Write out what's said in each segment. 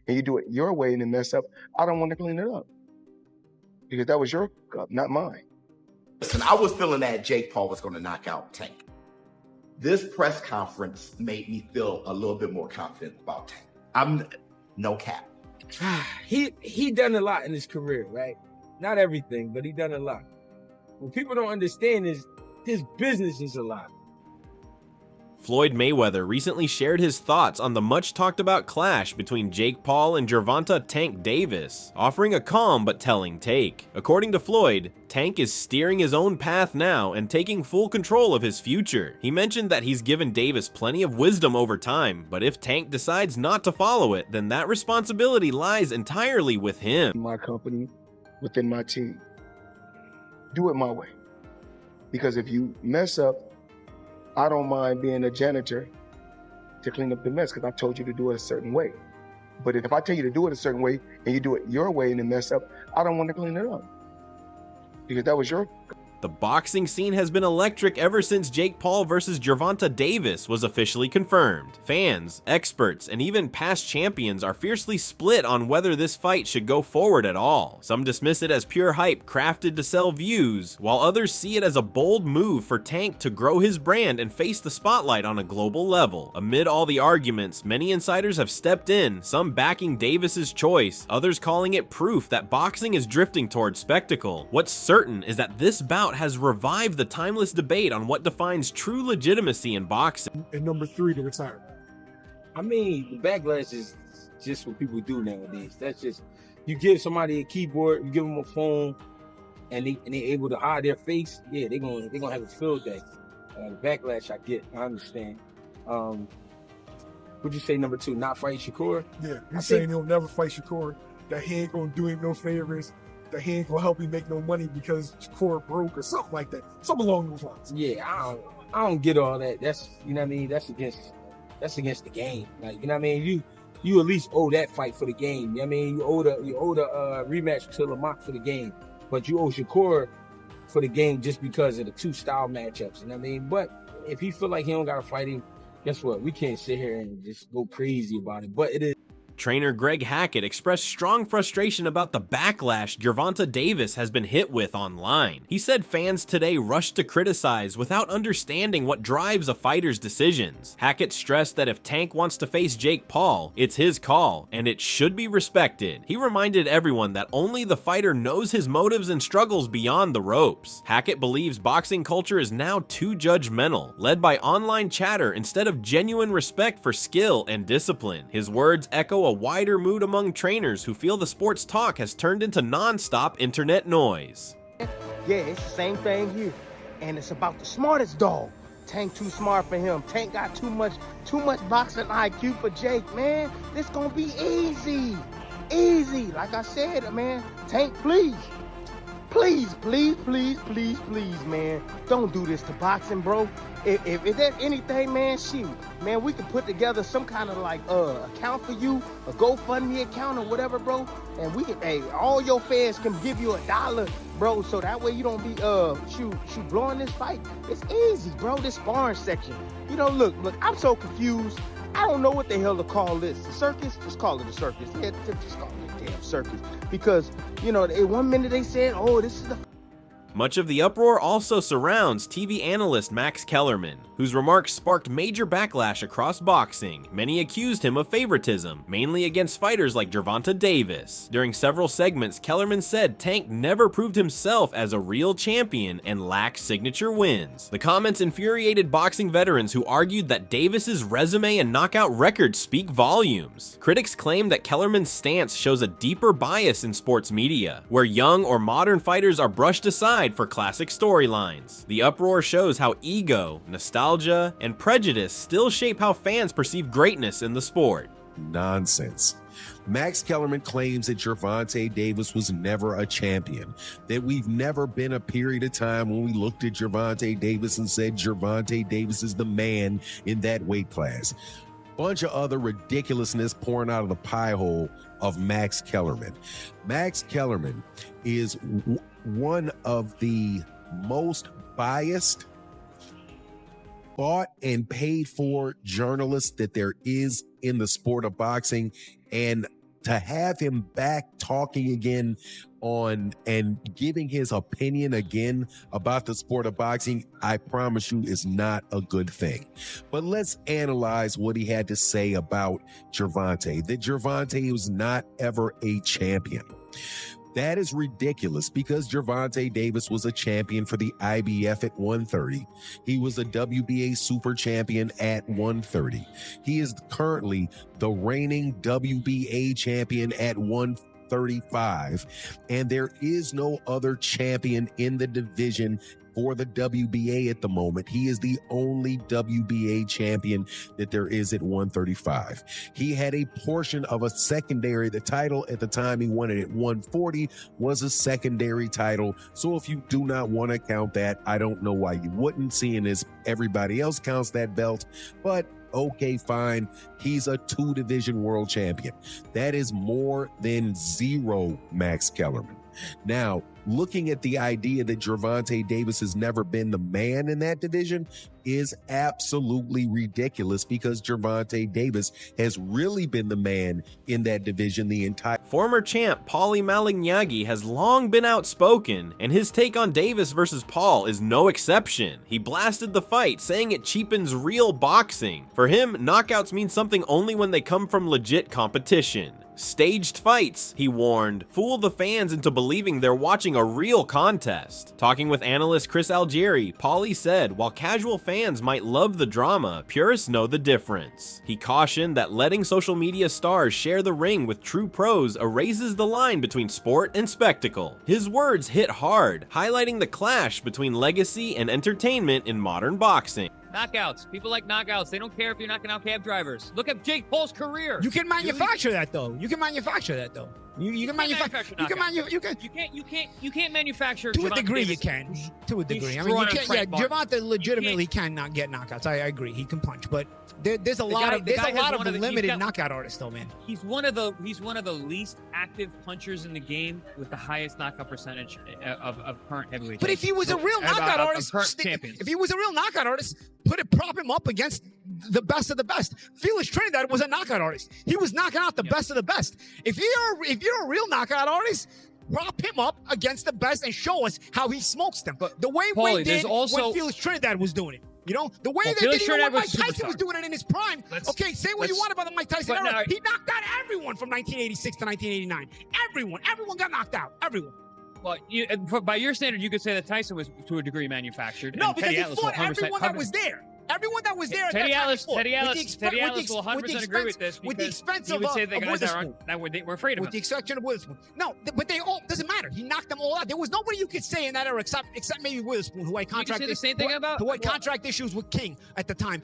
and you do it your way and then mess up, I don't want to clean it up. Because that was your cup, not mine. Listen, I was feeling that Jake Paul was going to knock out Tank. This press conference made me feel a little bit more confident about Tank. I'm no cap. He done a lot in his career, right? Not everything, but he done a lot. What people don't understand is his business is a lot. Floyd Mayweather recently shared his thoughts on the much-talked-about clash between Jake Paul and Gervonta Tank Davis, offering a calm but telling take. According to Floyd, Tank is steering his own path now and taking full control of his future. He mentioned that he's given Davis plenty of wisdom over time, but if Tank decides not to follow it, then that responsibility lies entirely with him. My company, within my team, do it my way. Because if you mess up, I don't mind being a janitor to clean up the mess because I told you to do it a certain way. But if I tell you to do it a certain way and you do it your way and then mess up, I don't want to clean it up because that was your. The boxing scene has been electric ever since Jake Paul versus Gervonta Davis was officially confirmed. Fans, experts, and even past champions are fiercely split on whether this fight should go forward at all. Some dismiss it as pure hype crafted to sell views, while others see it as a bold move for Tank to grow his brand and face the spotlight on a global level. Amid all the arguments, many insiders have stepped in, some backing Davis's choice, others calling it proof that boxing is drifting towards spectacle. What's certain is that this bout has revived the timeless debate on what defines true legitimacy in boxing. And number 3, to retire. I mean, the backlash is just what people do nowadays. That's just, you give somebody a keyboard, you give them a phone, and they're able to hide their face. Yeah, they're gonna have a field day. The backlash, I understand. What'd you say, number 2, not fight Shakur? Yeah, he's saying he'll never fight Shakur, that he ain't gonna do him no favors, that he ain't gonna help him make no money because Shakur broke or something like that. Something along those lines. Yeah, I don't get all that. That's, you know what I mean? That's against the game. Like, you know what I mean? You at least owe that fight for the game. You know what I mean? You owe the rematch to Lamont for the game. But you owe Shakur for the game just because of the 2 style matchups. You know what I mean? But if he feel like he don't gotta fight him, guess what? We can't sit here and just go crazy about it. But it is. Trainer Greg Hackett expressed strong frustration about the backlash Gervonta Davis has been hit with online. He said fans today rush to criticize without understanding what drives a fighter's decisions. Hackett stressed that if Tank wants to face Jake Paul, it's his call, and it should be respected. He reminded everyone that only the fighter knows his motives and struggles beyond the ropes. Hackett believes boxing culture is now too judgmental, led by online chatter instead of genuine respect for skill and discipline. His words echo a wider mood among trainers who feel the sport's talk has turned into non-stop internet noise. Yeah, it's the same thing here. And it's about the smartest dog. Tank too smart for him. Tank got too much boxing IQ for Jake, man. This gonna be easy. Easy. Like I said, man, Tank, please. Please, man. Don't do this to boxing, bro. If there's anything, man, shoot. Man, we can put together some kind of like account for you, a GoFundMe account or whatever, bro. And we can, hey, all your fans can give you $1, bro. So that way you don't be shoot blowing this fight. It's easy, bro. This sparring section. You know, look, I'm so confused. I don't know what the hell to call this. The circus? Just call it a circus. Yeah, just call it a damn circus. Because, you know, one minute they said, oh, this is the... Much of the uproar also surrounds TV analyst Max Kellerman, whose remarks sparked major backlash across boxing. Many accused him of favoritism, mainly against fighters like Gervonta Davis. During several segments, Kellerman said Tank never proved himself as a real champion and lacked signature wins. The comments infuriated boxing veterans who argued that Davis's resume and knockout record speak volumes. Critics claim that Kellerman's stance shows a deeper bias in sports media, where young or modern fighters are brushed aside for classic storylines. The uproar shows how ego, nostalgia, and prejudice still shape how fans perceive greatness in the sport. Nonsense. Max Kellerman claims that Gervonta Davis was never a champion, that we've never been a period of time when we looked at Gervonta Davis and said Gervonta Davis is the man in that weight class. Bunch of other ridiculousness pouring out of the pie hole of Max Kellerman. Max Kellerman is one of the most biased, bought and paid for journalists that there is in the sport of boxing. And to have him back talking again on and giving his opinion again about the sport of boxing, I promise you is not a good thing. But let's analyze what he had to say about Gervonta, that Gervonta was not ever a champion. That is ridiculous because Gervonta Davis was a champion for the IBF at 130. He was a WBA super champion at 130. He is currently the reigning WBA champion at 135. And there is no other champion in the division for the WBA at the moment. He is the only WBA champion that there is at 135. He had a portion of a secondary. The title at the time he won it at 140 was a secondary title. So if you do not want to count that, I don't know why you wouldn't, seeing as everybody else counts that belt. But okay, fine. He's a 2-division world champion. That is more than zero, Max Kellerman. Now, looking at the idea that Gervonta Davis has never been the man in that division is absolutely ridiculous because Gervonta Davis has really been the man in that division the entire. Former champ Paulie Malignaggi has long been outspoken, and his take on Davis versus Paul is no exception. He blasted the fight, saying it cheapens real boxing. For him, knockouts mean something only when they come from legit competition. Staged fights, he warned, fool the fans into believing they're watching a real contest. Talking with analyst Chris Algieri, Paulie said, while casual fans might love the drama, purists know the difference. He cautioned that letting social media stars share the ring with true pros erases the line between sport and spectacle. His words hit hard, highlighting the clash between legacy and entertainment in modern boxing. Knockouts. People like knockouts. They don't care if you're knocking out cab drivers. Look at Jake Paul's career. You can manufacture that though. You can manufacture that though. You can manufacture. You can't manufacture. To a degree, you can. To a degree. I mean, you can't. Yeah, Gervonta legitimately cannot get knockouts. I agree. He can punch, but there's a lot of limited knockout artists though, man. He's one of the least active punchers in the game with the highest knockout percentage of current heavyweight. But if he was a real knockout artist, if he was a real knockout artist, prop him up against the best of the best. Felix Trinidad was a knockout artist. He was knocking out the best of the best. If you're a real knockout artist, prop him up against the best and show us how he smokes them. But the way Paulie, we did when Felix Trinidad was doing it. You know, the way they did it when Mike Tyson was doing it in his prime. Okay, say what you want about the Mike Tyson era. He knocked out everyone from 1986 to 1989. Everyone got knocked out. Everyone. Well, by your standard, you could say that Tyson was to a degree manufactured. No, because he fought everyone that was there. Everyone that was there. Teddy Atlas will 100% agree with this. With the expense of Witherspoon. We're afraid of him. With the exception of Witherspoon. No, but they all doesn't matter. He knocked them all out. There was nobody you could say in that era except maybe Witherspoon, who I contracted. You can say the same thing about who had contract issues with King at the time.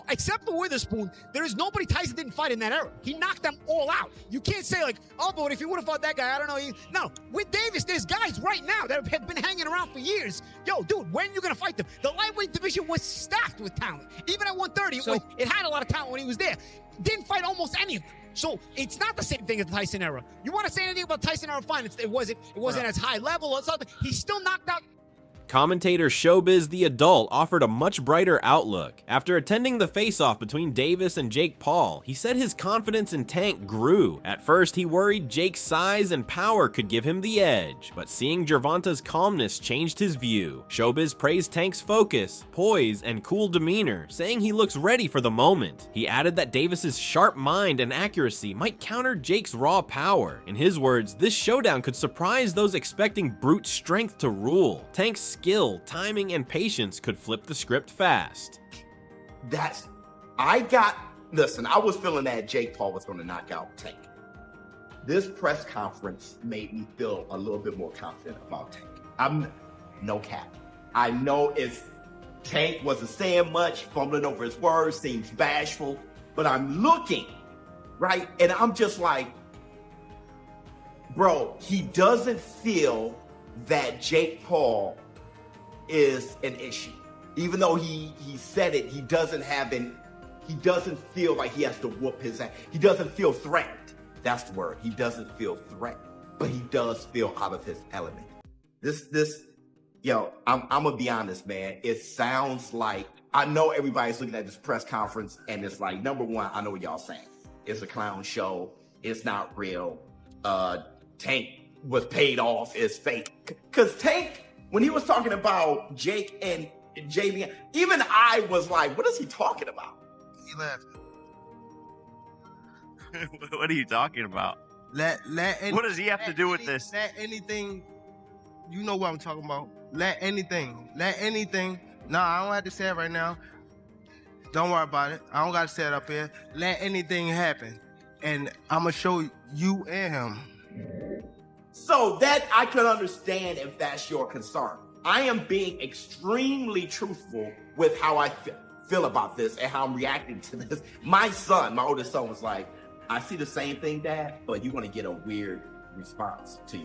Except for Witherspoon, there is nobody Tyson didn't fight in that era. He knocked them all out. You can't say like, oh, but if he would have fought that guy, I don't know. No, with Davis, there's guys right now that have been hanging around for years. Yo, dude, when are you gonna fight them? The lightweight division was stacked with talent. Even at 130, it had a lot of talent when he was there. Didn't fight almost any of them. So it's not the same thing as the Tyson era. You want to say anything about Tyson era? Fine. It wasn't as high level or something. He still knocked out. Commentator Showbiz the Adult offered a much brighter outlook. After attending the face-off between Davis and Jake Paul, he said his confidence in Tank grew. At first, he worried Jake's size and power could give him the edge, but seeing Gervonta's calmness changed his view. Showbiz praised Tank's focus, poise, and cool demeanor, saying he looks ready for the moment. He added that Davis's sharp mind and accuracy might counter Jake's raw power. In his words, this showdown could surprise those expecting brute strength to rule. Tank's skill, timing, and patience could flip the script fast. Listen, I was feeling that Jake Paul was going to knock out Tank. This press conference made me feel a little bit more confident about Tank. I'm no cap. I know if Tank wasn't saying much, fumbling over his words, seems bashful, but I'm looking, right? And I'm just like, bro, he doesn't feel that Jake Paul is an issue. Even though he said it, he doesn't feel like he has to whoop his ass. He doesn't feel threatened. That's the word. He doesn't feel threatened, but he does feel out of his element. I'm gonna be honest, man. It sounds like, I know everybody's looking at this press conference and it's like, number one, I know what y'all saying. It's a clown show. it's not real. Tank was paid off, is fake. Because Tank, when he was talking about Jake and JB, even I was like, what is he talking about? He laughed. What are you talking about? What does he have to do with this? Let anything, you know what I'm talking about. Let anything. No, I don't have to say it right now. Don't worry about it. I don't got to say it up here. Let anything happen. And I'm going to show you and him. So that I can understand if that's your concern. I am being extremely truthful with how I feel about this and how I'm reacting to this. My son, my oldest son, was like, I see the same thing, Dad, but you're going to get a weird response to you.